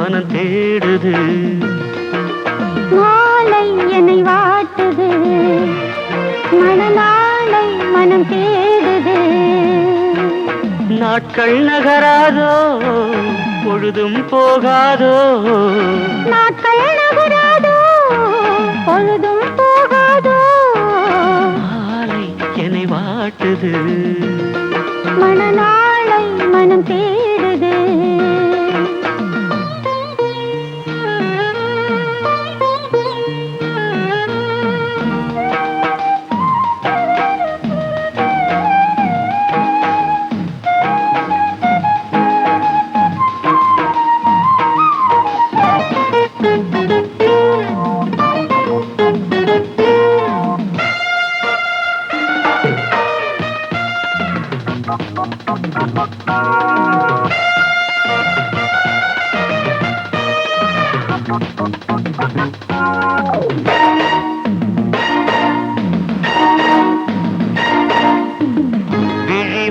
மனம் தேடுது. மாலை என்னை வாட்டுது, மணநாளை மனம் தேடுது. நாட்கள் நகராதோ, பொழுதும் போகாதோ. நாட்கள் நகராதோ, பொழுதும் போகாதோ. மாலை என்னை வாட்டுது, மணநாளை மனம் தேடுது.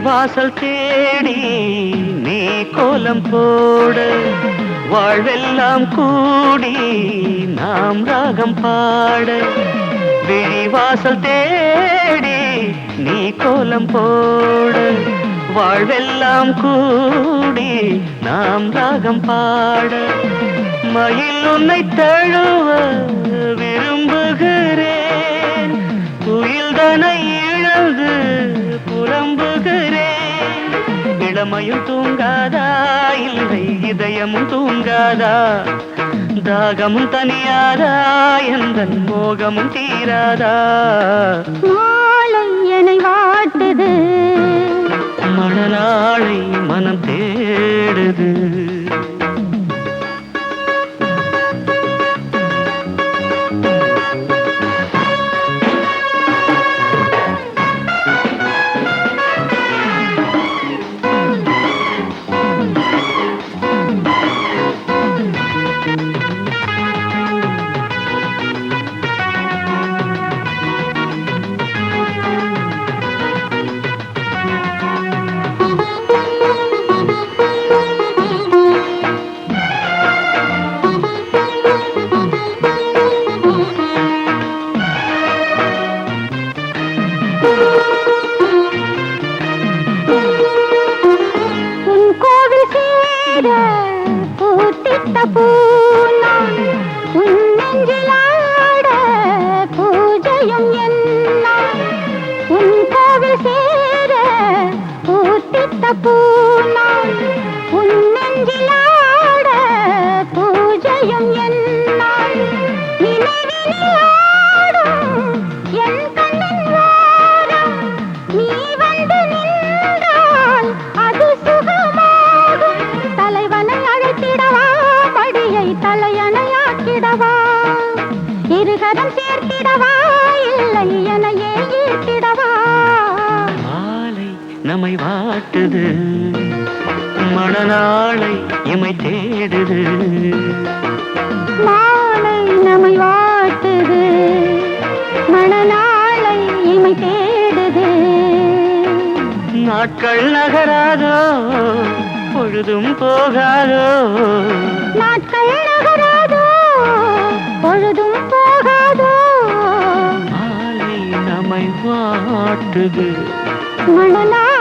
வாசல் தேடி நீ கோலம் போட, வாழ்வெல்லாம் கூடி நாம் ராகம் பாட. விழிவாசல் தேடி நீ கோலம் போட, வாழ்வெல்லாம் கூடி நாம் ராகம் பாட. மயில் உன்னை தழுவ விரும்புகிறேன், துயில்தனை இழந்து புலம்புகிறேன். இளமையும் தூங்காதா, இல்லை இதயமும் தூங்காதா. தாகமும் தனியாதா, எந்தன் மோகமும் தீராதா. மாலை என்னை வாட்டுது, மணநாளை மனம் தேடுது. உன் கோவில் சேர பூத்திட்ட பூனான், உன் நெஞ்சிலாட பூஜையும் என்னான். உன் கோவில் சேர பூத்திட்ட பூனான், உன் நெஞ்சிலாட பூஜையும் என்னான். நினைவினில் ஆடும் என் கண்ணின் ஓரம் நீ வந்து நின்றால் அது சுகமாகும். தலைவனை அழைத்திடவா, மடியை தலையணையாக்கிடவா. இருகரம் சேர்த்திடவா, இல்லை எனையே ஈர்த்திடவா. மாலை நம்மை வாட்டுது, மணநாளை இமை தேடுது. மாலை நம்மை வாட்டுது, மணநாளை இமை தேடுது. நாட்கள் நகராதோ, பொழுதும் போகாதோ. நாட்கள் நகராதோ, பொழுதும் போகாதோ. மாலை நம்மை வாட்டுது, மணநாளை